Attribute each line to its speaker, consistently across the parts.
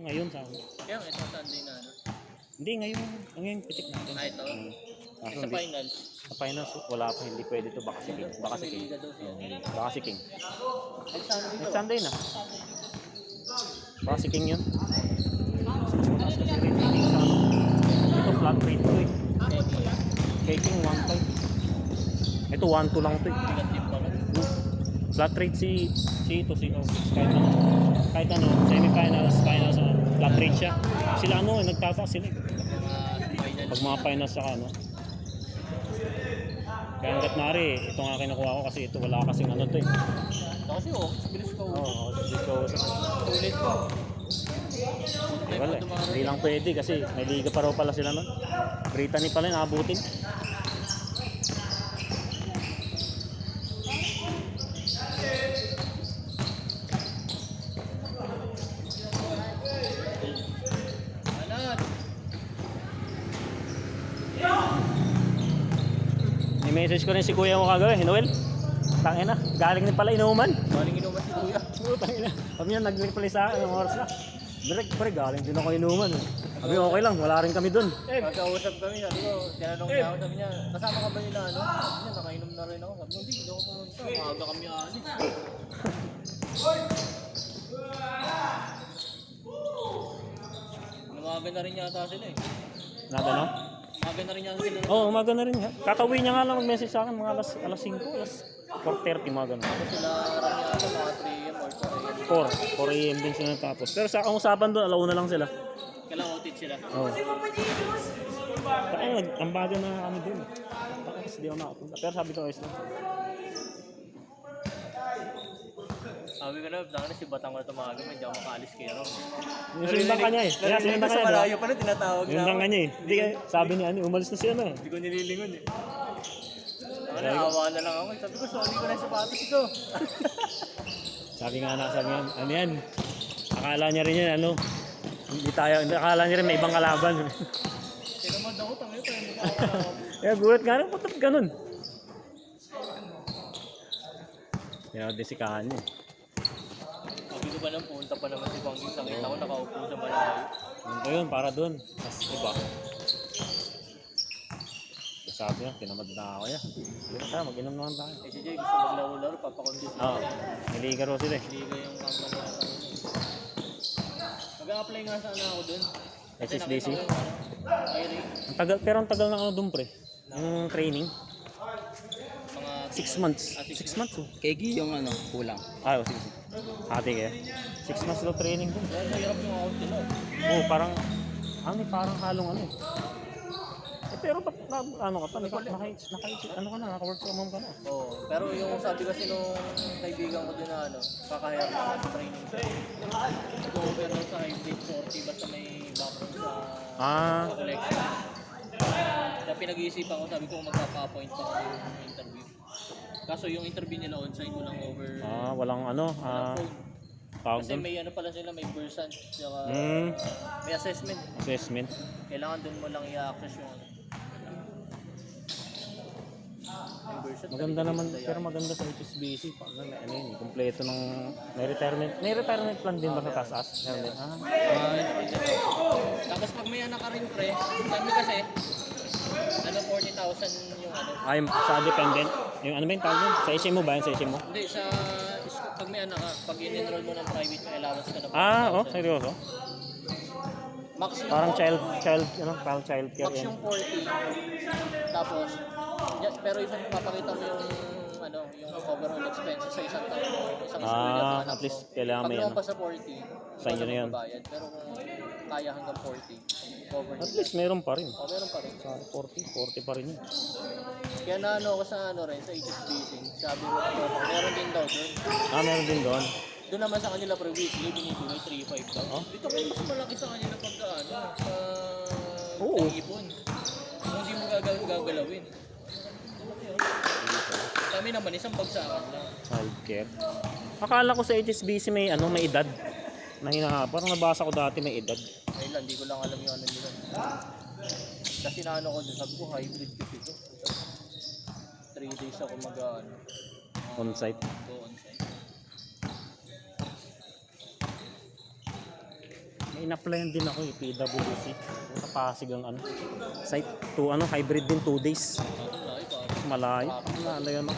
Speaker 1: Ngayon sa akin.
Speaker 2: Kaya ito Sunday na ano.
Speaker 1: Hindi, ngayon pitik natin.
Speaker 2: Ito.
Speaker 1: Kaso
Speaker 2: Sa
Speaker 1: hindi.
Speaker 2: finals.
Speaker 1: Sa finals, wala pa, hindi pwede to. Baka si King. Baka si King. Baka si King. Next Sunday na. Baka si King yun. Ito flat rate to eh. Kay King 1.5. Ito 1.2 lang to eh. Flat rate si kahit ano, semi-finals, finals, flat rate siya. Sila ano, nagtataas sila eh. Pag mga finals saka ano. Kaya hanggat nari, ito nga kinukuha ko kasi ito wala kasing ano to eh.
Speaker 2: Kasi bilis ko.
Speaker 1: Oo, dito
Speaker 2: Ulit ko.
Speaker 1: wala eh. Hindi lang pwede kasi may liga pa raw pala sila nun. Brittany pala yung nakabutin. I-message ko rin si kuya mo kagabi, Noel. Tangin na, galing din pala inuman.
Speaker 2: Galing inuman si kuya.
Speaker 1: Tangin na. Sabi niya, nag-reply sa akin, anong oras na. Direct pre, galing din ako inuman. Sabi okay lang, wala rin kami dun.
Speaker 2: Magkausap kami, sabi ko, tinanong niya ako, sabi niya, kasama ka ba nila ano? Sabi niya, nakainom na rin ako. Sabi ko, hindi ako pumunta, maaga kami alis. Umaga na rin yata sila eh.
Speaker 1: Nata no?
Speaker 2: Umaga na rin yata sila.
Speaker 1: Oo, umaga na rin. Kakauwi niya nga lang mag-message sa akin, mga alas 5, alas 4:30, mga ganun.
Speaker 2: Tapos sila rin yata mga 3 AM or 4 AM.
Speaker 1: 4 AM din sila natapos. Pero sa usapan doon, alauna lang sila.
Speaker 2: Kailangan outage sila.
Speaker 1: Oo. Kaya nag-ambaga na kami doon. Tapos di ako nakapunta. Pero sabi ko, ayos lang.
Speaker 2: Sabi ko na, dahil si Batang na tumaga, medyo ako makaalis kayo.
Speaker 1: Yung sinundang kanya eh. Kaya sinundang
Speaker 2: Sa
Speaker 1: kanya.
Speaker 2: malayo pa na, tinatawag na
Speaker 1: Sinundang
Speaker 2: ako.
Speaker 1: kanya eh. Hindi kaya, sabi niya, umalis na siya na eh.
Speaker 2: Hindi ko nililingon eh. Ano, awa na lang ako. Sabi ko, sorry ko na yung sapatos ko.
Speaker 1: Sabi nga, ano yan? Akala niya rin yan, ano? Akala niya rin may ibang kalaban.
Speaker 2: Tinamad ako, tangin tayo magkakaroon.
Speaker 1: Kaya gulat nga rin, putot ganun. Kaya desikahan niya.
Speaker 2: Sabi ko ba nang punta pa naman si Bangging, nakita ko nakaupo sa malayo.
Speaker 1: Yun, para doon. Mas iba. Sabi niya, tinamad na ako yan. Sige tayo, mag-inom naman tayo.
Speaker 2: Eh si Jay, gusto maglaro-laro, papakondis na.
Speaker 1: Oo, niliga raw sila eh.
Speaker 2: Hindi ko yung company na tayo. Mag-a-apply nga sana ako dun. Kasi
Speaker 1: HSBC?
Speaker 2: nakita ko yung hiring.
Speaker 1: Pero ang tagal na ano doon pre. Yung training.
Speaker 2: Mga
Speaker 1: 6 months. 6 months oh.
Speaker 3: Kegi yung ano, kulang.
Speaker 1: Ay, sige. Ate kaya. 6 months daw training doon.
Speaker 2: Kaya mahirap yung out nila.
Speaker 1: Oo, parang parang halong ano eh. Pero ba't ano ka pa? Ano ka na? Naka-work from home ka na.
Speaker 2: Oo, pero yung sabi kasi nung kaibigan ko din na ano, kakahaya ko sa training siya. Nag-over daw sa hybrid 40 basta may background sa collection. Kaya pinag-iisipan ko, sabi ko magpapa-appoint pa ako ng interview. Kaso yung interview nila on-site ko lang over
Speaker 1: Walang ano,
Speaker 2: phone.
Speaker 1: tawag
Speaker 2: Kasi
Speaker 1: doon.
Speaker 2: may ano pala sila, may percent, saka may assessment.
Speaker 1: Assessment.
Speaker 2: Kailangan doon mo lang i-access yung ano. Yung version.
Speaker 1: Maganda naman, pero maganda sa HSBC. Ano yun, kompleto ng may retirement plan din ba sa taas? Meron din.
Speaker 2: Tapos pag may anak ka rin pre, sabi kasi, ano 40,000 yung ano.
Speaker 1: Ay, sa dependent. Yung ano ba yung tawag doon? Sa HMO ba yun? Sa HMO?
Speaker 2: Hindi, pag may anak ka, pag in-enroll mo ng private, may allowance ka na 40,000.
Speaker 1: Seryoso?
Speaker 2: Max yung
Speaker 1: Parang child care
Speaker 2: Max
Speaker 1: yan.
Speaker 2: yung 40. Tapos, pero isang papakita mo yung ano, yung overall expenses sa isang taon. Isang school na
Speaker 1: At least kailangan
Speaker 2: pag
Speaker 1: may
Speaker 2: naman
Speaker 1: ano.
Speaker 2: pa sa 40,
Speaker 1: Sa inyo na yun.
Speaker 2: magbabayad. Pero kung kaya hanggang 40, cover
Speaker 1: At
Speaker 2: nila.
Speaker 1: least meron pa rin.
Speaker 2: O, meron pa rin.
Speaker 1: Sa 40 pa rin yun.
Speaker 2: Kaya naano ako sa ano rin, sa HSBC. Sabi mo, meron din daw doon.
Speaker 1: Meron din doon.
Speaker 2: Doon naman sa kanila per weekly, binibigay 3,500 daw. Ito kung mas malaki sa kanila pag ano,
Speaker 1: Oo.
Speaker 2: ipon. Kung hindi mo gagalawin. Kami naman, isang bagsakan lang.
Speaker 1: Child care. Akala ko sa HSBC may edad. Parang nabasa ko dati may edad.
Speaker 2: Ayun lang, hindi ko lang alam yung ano nila. Kasi naano ko dun, sabi ko hybrid kasi ito. 3 days ako mag-ano.
Speaker 1: On-site.
Speaker 2: Go on site.
Speaker 1: in-applyan din ako PWC. Sa Pasig ang ano. Site to ano, hybrid din 2 days.
Speaker 2: Layo pa.
Speaker 1: Malayo. Malayo na.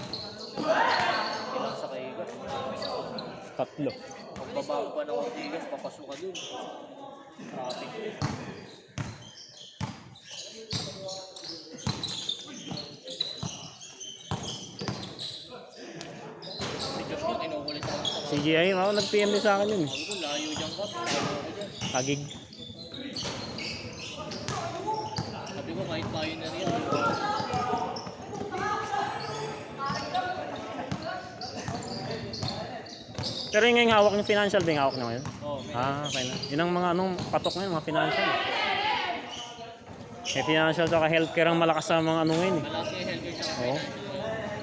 Speaker 2: Ilang sa kaiga.
Speaker 1: 3.
Speaker 2: Pagbabago pa ng Ortigas, papasok ka dun. Traffic. Si Josh yung kinukulit ako sa
Speaker 1: CGI, ako nag-PM din sa akin yun.
Speaker 2: sabi ko, layo dyan ka. Layo ka dyan.
Speaker 1: Agig.
Speaker 2: Sabi ko, kahit bayo na rin.
Speaker 1: Pero yung ngayong hawak ng financial, ba yung hawak na ngayon?
Speaker 2: Oo, may
Speaker 1: Okay na. Yun ang mga anong patok ngayon, mga financial. May financial tsaka healthcare ang malakas sa mga ano ngayon eh.
Speaker 2: malakas yung healthcare siya.
Speaker 1: Oo.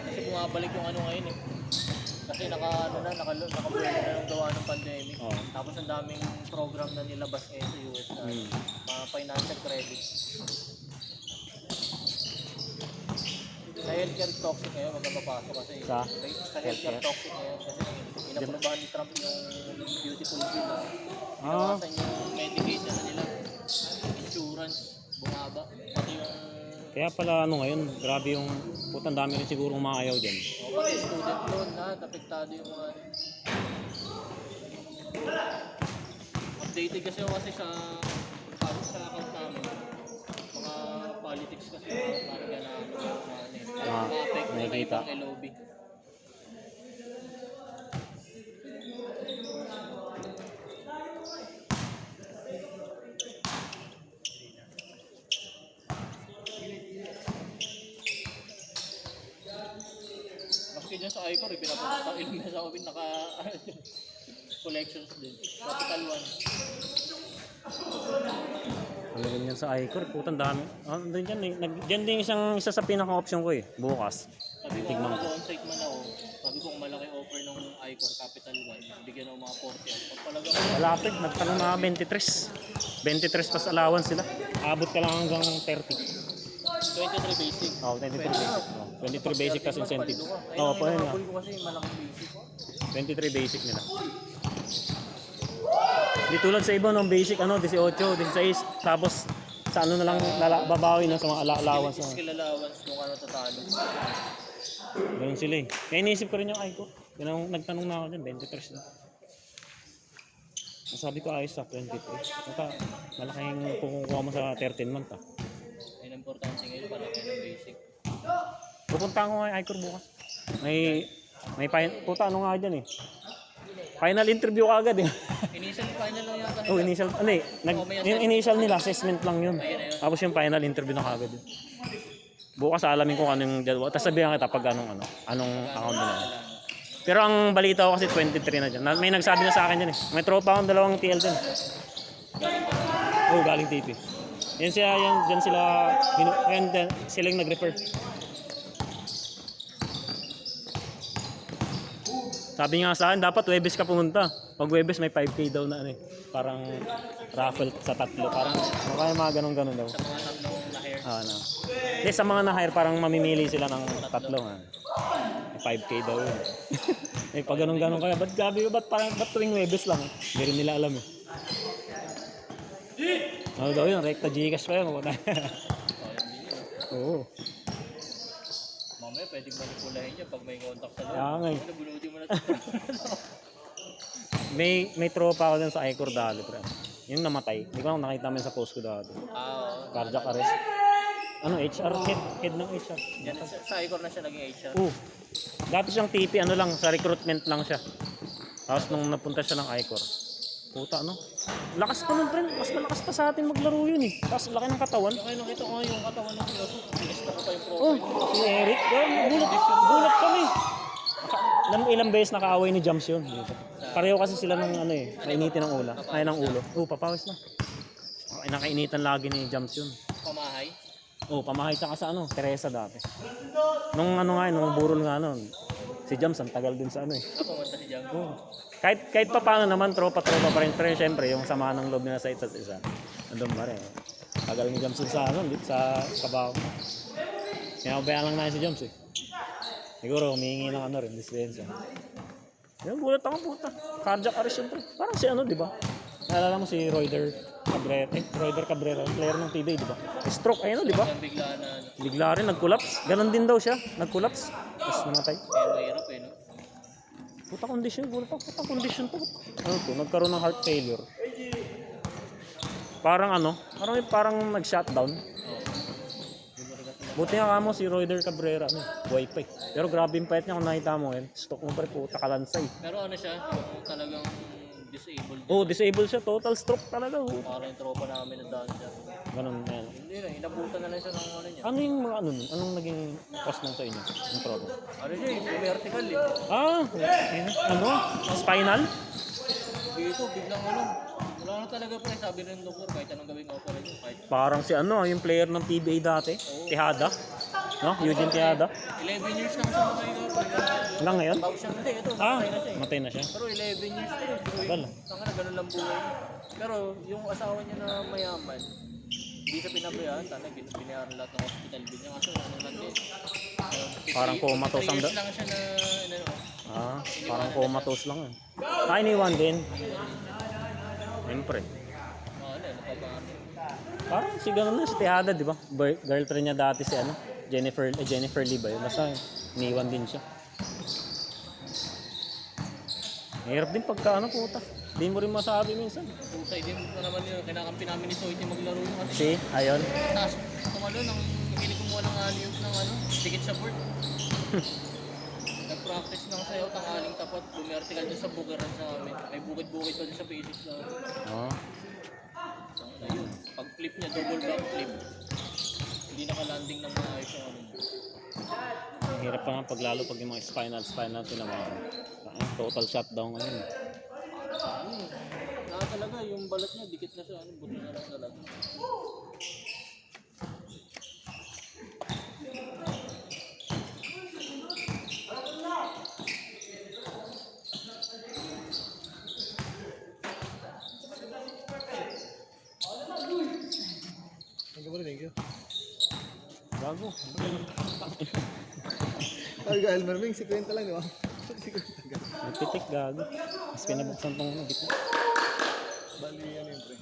Speaker 2: Kasi bumabalik yung ano ngayon eh. Kasi nakabuhay na ng gawa ng pandemic.
Speaker 1: Oo.
Speaker 2: Tapos ang daming program na nilabas ngayon sa US na mga financial credit. Sa healthcare toxic ngayon, wag na papasok kasi
Speaker 1: Sa
Speaker 2: healthcare
Speaker 1: healthcare?
Speaker 2: toxic ngayon kasi inaprobahan ni Trump yung beautiful bill.
Speaker 1: Ah,
Speaker 2: Kasi yung Medicaid na nila, insurance, bumaba. Pati yung
Speaker 1: kaya pala ano ngayon, grabe yung putang dami rin siguro maayaw dyan.
Speaker 2: pati student loan lahat, apektado yung mga updated kasi ako kasi sa account namin. Mga politics kasi parang gano'n ma-affect na
Speaker 1: nakikita.
Speaker 2: ibang LOB. Maski dyan sa ICOR, pinapunta ilang beses ako naka collections din. Capital One.
Speaker 1: Ano rin yan sa iCore, putang dami. Doon dyan eh. Dyan din isa sa pinaka-option ko eh, bukas.
Speaker 2: Sabi ko kung
Speaker 1: Tignan ko.
Speaker 2: mag-on-site man ako, sabi ko kung malaki offer ng ICOR Capital One, bigyan ako mga 40. Pagpalaga ko,
Speaker 1: Malapit, nagtanong na 23. 23 pas allowance sila. Abot ka lang hanggang 30.
Speaker 2: 23 basic.
Speaker 1: 23 basic. 23 basic tas incentive.
Speaker 2: Oo,
Speaker 1: Po yun nga.
Speaker 2: ko kasi malaking basic.
Speaker 1: 23 basic nila. Di tulad sa iba ng basic 18, 16, tapos sa ano na lang babawi na sa mga allowance.
Speaker 2: Skill allowance kung ano tatalo.
Speaker 1: Ganun sila eh. Kaya iniisip ko rin yung ICO. Nagtanong na ako dyan, 23 na. Sabi ko ayos sa 23. Saka malaking kukuha mo sa 13 month ah.
Speaker 2: Yan ang importante ngayon, palagay ng basic.
Speaker 1: Pupunta ko nga yung ICOR bukas. Puta ano nga dyan eh. Final interview ka agad eh.
Speaker 2: Initial final lang yata
Speaker 1: Oh, initial, ano eh. Yung initial nila, assessment lang yun. Tapos yung final interview na kagad yun. Bukas alamin ko kung anong dalawa. Tapos sabihan kita pag anong account nila. Pero ang balita ko kasi 23 na dyan. May nagsabi na sa akin dyan eh. May tropa akong dalawang TL dyan. Oh, galing TP. Yan sila, sila yung nag-refer. Sabi nga sa akin, dapat Webes ka pumunta. Pag Webes may 5K daw na ano eh. Parang raffle sa 3. Parang mga ganun-ganun daw.
Speaker 2: Sa mga tatlong na-hair.
Speaker 1: No. Hindi, sa mga na-hire, parang mamimili sila ng 3. 5K daw yun. Eh, pag ganun-ganun kaya, ba't gabi ko, ba't tuwing Webes lang? Hindi rin nila alam eh. Ano daw yun, rekta Gcash pa yun. Oo.
Speaker 2: Mamaya pwedeng manipulahin niya pag may contact sa loob.
Speaker 1: Kaya nga eh.
Speaker 2: Nabulodin mo na
Speaker 1: May tropa ako dun sa ICOR dati, pre. Yung namatay. Hindi ko lang nakita mo yun sa post ko dati. Cardiac arrest. Ano, HR? Head ng HR.
Speaker 2: Yan, sa ICOR na siya naging HR.
Speaker 1: Dati siyang TP, ano lang, sa recruitment lang siya. Tapos nung napunta siya ng ICOR, puta, ano? Lakas pa nun, friend. Mas malakas pa sa atin maglaro yun eh. Tapos laki ng katawan.
Speaker 2: Kaya nakita ko nga yung katawan ng Piloso. Pinista ko pa yung
Speaker 1: Oh,
Speaker 2: profile.
Speaker 1: si Eric. Gulat kami. Ilang beses nakaaway ni Jams yun. Pareho kasi sila ng ano eh, nainitin ng ulo. Ay, ng ulo. Papawis na. Nakainitan lagi ni Jams yun.
Speaker 2: Pamahay.
Speaker 1: Pamahay tsaka sa ano, Teresa dati. Nung ano nga, nung burol nga ano, si Jams ang tagal din sa ano eh.
Speaker 2: Pumunta si Jam.
Speaker 1: Kahit pa paano naman, tropa pa rin. Pero syempre, yung sama ng loob nila sa isa't isa. Andun pa rin. Tagal ni Jams sa ano, sa kabaho. Kinabayaan lang namin si Jams eh. Siguro, humihingi ng ano rin, dispensa. Yung gulat ako puta. Cardiac arrest syempre. Parang si ano, di ba? Naalala mo si Royder Cabrera, player ng TBA, di ba? Stroke, ayun, di ba?
Speaker 2: Ang bigla na ano.
Speaker 1: Bigla rin, nag-collapse. Ganon din daw siya, nag-collapse. Tapos namatay.
Speaker 2: Kaya mahirap eh, no?
Speaker 1: Puta condition to. Ano to, nagkaroon ng heart failure. Parang parang nag-shutdown. Buti nga mo si Royder Cabrera, buhay pa eh. Pero grabe yung payat niya kung nakita mo yan. Stock mo pa rin, puta kalansay.
Speaker 2: Pero ano siya, yung talagang disabled.
Speaker 1: Oh, disabled siya, total stroke talaga. Oh.
Speaker 2: Para yung tropa namin na daan siya.
Speaker 1: Ganun na yan.
Speaker 2: Hindi na, inabutan na lang siya ng ano niya.
Speaker 1: Ano yung mga anong naging cause ng sa inyo? Yung problem?
Speaker 2: Ano siya, yung vertical eh.
Speaker 1: Spinal?
Speaker 2: Dito, biglang ano. Wala na talaga pre, sabi ng doktor, kahit anong gawing operation, kahit
Speaker 1: Parang si yung player ng TBA dati, Tejada. No? Eugene Tejada.
Speaker 2: 11 years lang siya matay.
Speaker 1: Hanggang ngayon?
Speaker 2: Bago siya, hindi, ito,
Speaker 1: Ah,
Speaker 2: matay na siya eh.
Speaker 1: matay na siya.
Speaker 2: Pero 11 years na eh.
Speaker 1: Tagal.
Speaker 2: Tanga na, ganun lang buhay niya. Pero yung asawa niya na mayaman, hindi siya pinabayaan, talaga binayaran lahat ng hospital bill niya. Kaso ano lang din.
Speaker 1: Parang comatose ang
Speaker 2: 3 years lang siya na,
Speaker 1: parang comatose lang yun. Iniwan din. Siyempre.
Speaker 2: napapano.
Speaker 1: Parang si ganun na si Tejada, di ba? Girlfriend niya dati si Jennifer Lee ba yun? Basta iniwan din siya. Mahirap din pagka puta. Di mo rin masabi minsan.
Speaker 2: Pusay din na naman yun, kinakampi namin ni Soiti maglaro yung kasi.
Speaker 1: Si, ayun.
Speaker 2: Tapos, kung nang hindi kumuha ng aliyot ng dikit sa board. Nag-practice ng sayaw, tanghaling tapat, bumertical dun sa bukiran sa amin. May bukid-bukid pa dun sa basics na.
Speaker 1: Oh.
Speaker 2: Ayun, pag flip niya, double back flip. Hindi naka-landing ng maayos yung ano.
Speaker 1: Mahirap pa nga paglalo pag yung mga spinal tinamaan. Total shutdown ngayon.
Speaker 2: Talaga, yung balat niya, dikit na siya, buto na lang talaga.
Speaker 3: Thank you.
Speaker 1: Gago.
Speaker 3: Sabi ka, Elmer Ming, 50 lang, di ba? 50 lang.
Speaker 1: Nagpitik, gago. Mas pinabuksan tong gitna.
Speaker 3: Bali, ano yun, pre?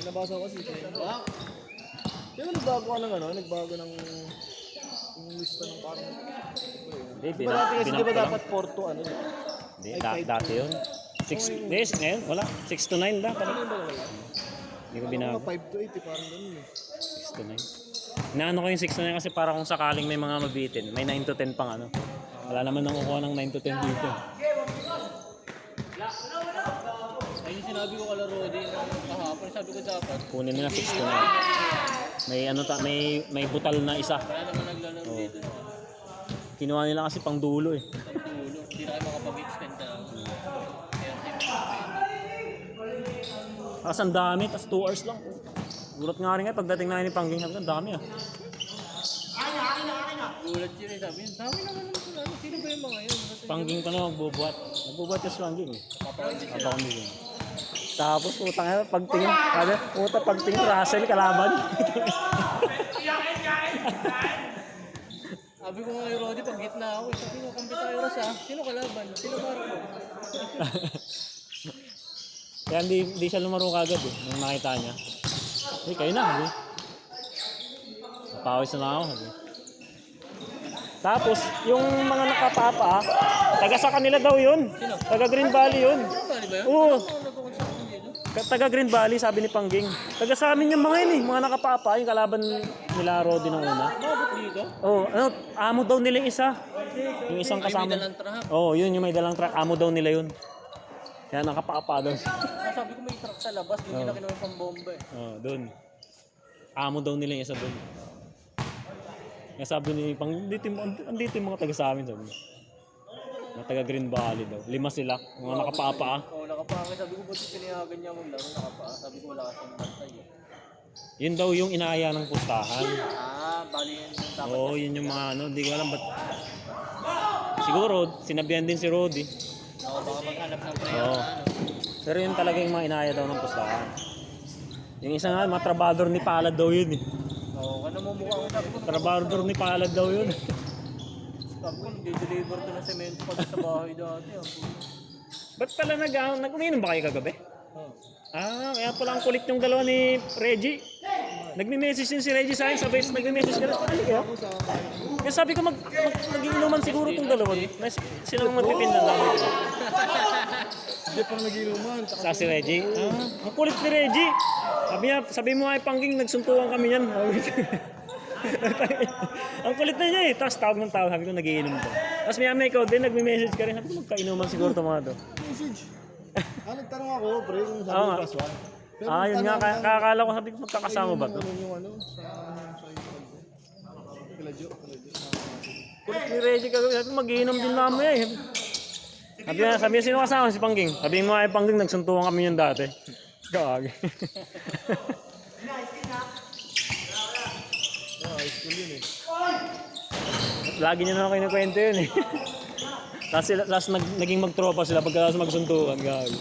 Speaker 3: Nabasa ko kasi, pre. Di ba nagbago ka ng nagbago ng yung lista ng parang...
Speaker 1: Hindi,
Speaker 3: Di ba dati kasi, di ba
Speaker 1: lang.
Speaker 3: dapat 4 to ano?
Speaker 1: Hindi, dati yun. 6 days ngayon, wala. 6 to 9 dapat.
Speaker 3: Ano ba wala?
Speaker 1: Hindi ko binago.
Speaker 3: 5 to 8, parang ganun eh.
Speaker 1: 6 to 9. Inaano ko yung 6 to 9 kasi para kung sakaling may mga mabitin, may 9 to 10 pang ano. Wala naman nang kukuha ng 9 to 10 dito.
Speaker 2: Ayun sinabi ko kala Rodi nung kahapon, sabi ko dapat.
Speaker 1: Kunin nila 6 to 9. May may butal na isa.
Speaker 2: Kaya naman naglalaro dito.
Speaker 1: Kinuha nila kasi pang dulo eh.
Speaker 2: Ang tulo, hindi na kayo makapag-extend na.
Speaker 1: Kasi ang dami, tas 2 hours lang. Gulat nga rin nga pagdating na ni Pangging, sabi ko, ang dami ah.
Speaker 2: Gulat yun eh, sabi yun, dami naman naman sila. Sino ba yung mga yun?
Speaker 1: Pangging pa na magbubuhat. Nagbubuhat yung Pangging eh.
Speaker 2: Papakandi sila.
Speaker 1: Napakamiling. Tapos utang nga, pagtingin, sabi, pagtingin, Russell, kalaban.
Speaker 2: Sabi ko nga kay Rodi, pag gitna ako, sabi ko, kampi tayo ras ah. Sino kalaban? Sino Marco?
Speaker 1: Kaya hindi siya lumaro kagad eh, nung nakita niya. Kayo na, sabi. Napawis na lang ako, sabi. Tapos, yung mga nakapapa, taga sa kanila daw yun.
Speaker 2: Sino?
Speaker 1: Taga Green Valley yun.
Speaker 2: Bali ba yun?
Speaker 1: Oo.
Speaker 2: Ano nag-uusap ko dito?
Speaker 1: Taga Green Valley, sabi ni Pangging. Taga sa amin yung mga yun eh, mga nakapapa, yung kalaban nila Rodi nung una.
Speaker 2: Bakit dito?
Speaker 1: Oh, amo daw nila yung isa. Yung isang
Speaker 2: Ay, may
Speaker 1: kasama.
Speaker 2: dalang truck.
Speaker 1: Oh, yun yung may dalang truck, amo daw nila yun. Kaya nakapapa daw.
Speaker 2: Sabi ko may truck sa labas, hindi na kinuha pang bomba eh.
Speaker 1: Oh, doon. Amo daw nila yung isa doon. Kaya sabi ni Pang, andito yung mga taga sa amin, sabi. Mga taga Green Valley daw. 5 sila, mga nakapapa.
Speaker 2: Oo, nakapangit. Sabi ko, ba't pinayagan niya maglaro nakapaa? Sabi ko, wala kasing bantay eh.
Speaker 1: Yun daw yung inaaya ng pustahan.
Speaker 2: Bali yun yung dapat.
Speaker 1: Oo, yun yung mga hindi ko alam ba't. Siguro, sinabihan din si Rodi.
Speaker 2: Oo, baka maghanap ng prayer
Speaker 1: Oo.
Speaker 2: na ano.
Speaker 1: Pero yun talaga yung mga inaaya daw ng pustahan. Yung isa nga, mga trabador ni Palad daw yun eh.
Speaker 2: Oo, kaya namumukha ko. Sabi ko,
Speaker 1: Trabador ni Palad daw yun.
Speaker 2: sabi ko, nag-deliver ko ng semento pa sa bahay dati.
Speaker 1: Ba't pala nag-uminom ba kayo kagabi?
Speaker 3: Oh.
Speaker 1: Kaya pala ang kulit yung dalawa ni Reggie. Nagme-message din si Reggie sa akin, sabay nagme-message ka rin.
Speaker 3: Ako sa kain.
Speaker 1: Kaya sabi ko mag-iinuman siguro itong dalawa. Silang magpipindan lang.
Speaker 3: Hindi pa nag-inuman.
Speaker 1: Sa si Reggie. Ang kulit ni Reggie. Sabi mo ay Pangging, nagsuntukan kami yan. Ang kulit na niya eh. Tapos tawag ng tawag, sabi ko nagiinom ko. Tapos may ikaw din, nagme-message ka rin. Sabi ko magkainuman siguro itong mga to.
Speaker 3: Message. Nagtanong ako, pre, kung sabi
Speaker 1: Oo
Speaker 3: ko
Speaker 1: nga.
Speaker 3: plus one. Pero
Speaker 1: Yun nga, kakala ko sabi ko magkakasama ba to?
Speaker 3: Yung ano, sa Kiladyo.
Speaker 1: Kulit ni Reggie kagabi, sabi ko mag-iinom din mamaya eh. Sabi niya, sino kasama si Pangging? Sabi mo ay Pangging, nagsuntukan kami yun dati. Gagi.
Speaker 3: High school yun eh.
Speaker 1: Lagi niya naman kinukwento yun eh. Tapos naging magtropa sila pagkatapos magsuntukan. Gagi.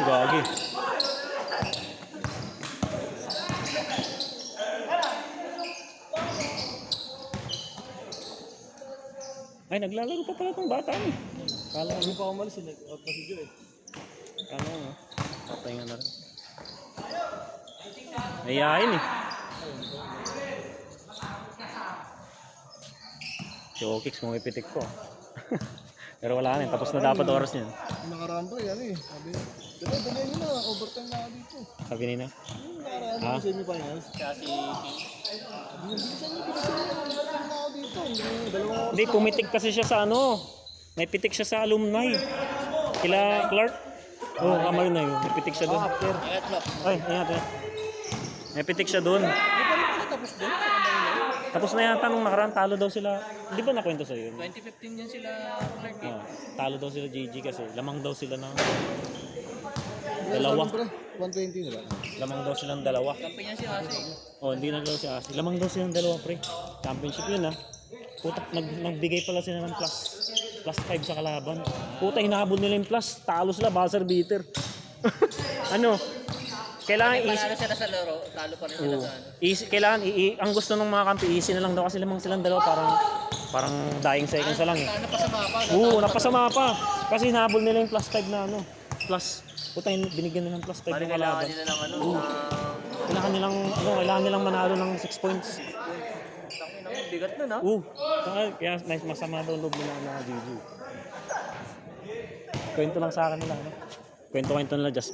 Speaker 1: Gagi. Ay, naglalaro pa pala itong bata eh. Kala ko,
Speaker 3: Hindi pa ako malis, nag-out na si Joe eh.
Speaker 1: kala ko, patay nga na rin. Ayayin eh. Si Okix, mumipitik ko. Pero wala na, tapos na dapat oras niyan.
Speaker 3: Yung nakaraan pa, yan eh. Sabi niya, dali nyo na, overtime na ako dito.
Speaker 1: Sabi nila.
Speaker 3: Yung nakaraan yung semi-finals.
Speaker 2: Kasi
Speaker 3: Bilisan nyo, overtime na ako dito. Dalawang oras.
Speaker 1: Hindi, pumitik kasi siya sa ano. May pitik siya sa alumni. Kila Clark. Kamar na yun. May pitik siya doon.
Speaker 2: ingat mo.
Speaker 1: Ay, ingat. May pitik siya doon.
Speaker 2: Di ba rin sila tapos doon sa Manila?
Speaker 1: Tapos na yata nung nakaraan, talo daw sila. Di ba nakwento sa'yo yun?
Speaker 2: 2015 yan sila Clark eh.
Speaker 1: Talo daw sila GG kasi lamang daw sila ng
Speaker 3: Ilan
Speaker 1: dalawa.
Speaker 3: sabi, pre? 120 nila.
Speaker 1: Lamang daw silang dalawa.
Speaker 2: Kampi niya si Asi.
Speaker 1: Hindi na daw si Asi. Lamang daw silang dalawa, pre. Championship yun, ha. Puta, nagbigay pala sila ng plus 5 sa kalaban. Puta, hinahabol nila yung plus. Talo sila, buzzer beater. Ano? Kailangan
Speaker 2: Panalo sila sa laro, talo pa rin sila sa ano.
Speaker 1: kailangan ang gusto ng mga kampi easy na lang daw kasi lamang silang dalawa parang dying seconds na lang eh.
Speaker 2: Napasama pa.
Speaker 1: Napasama pa. Kasi hinahabol nila yung plus 5 na ano. Plus, puta, binigyan nila ng plus 5 ng
Speaker 2: Kailangan
Speaker 1: kalaban.
Speaker 2: nila ng ano.
Speaker 1: Kailangan nilang manalo ng 6 points.
Speaker 2: Tangin ang bigat nun ha.
Speaker 1: Kaya masama daw loob nila ang mga GG. Kwento lang sa akin nila, ano? Kwento nila just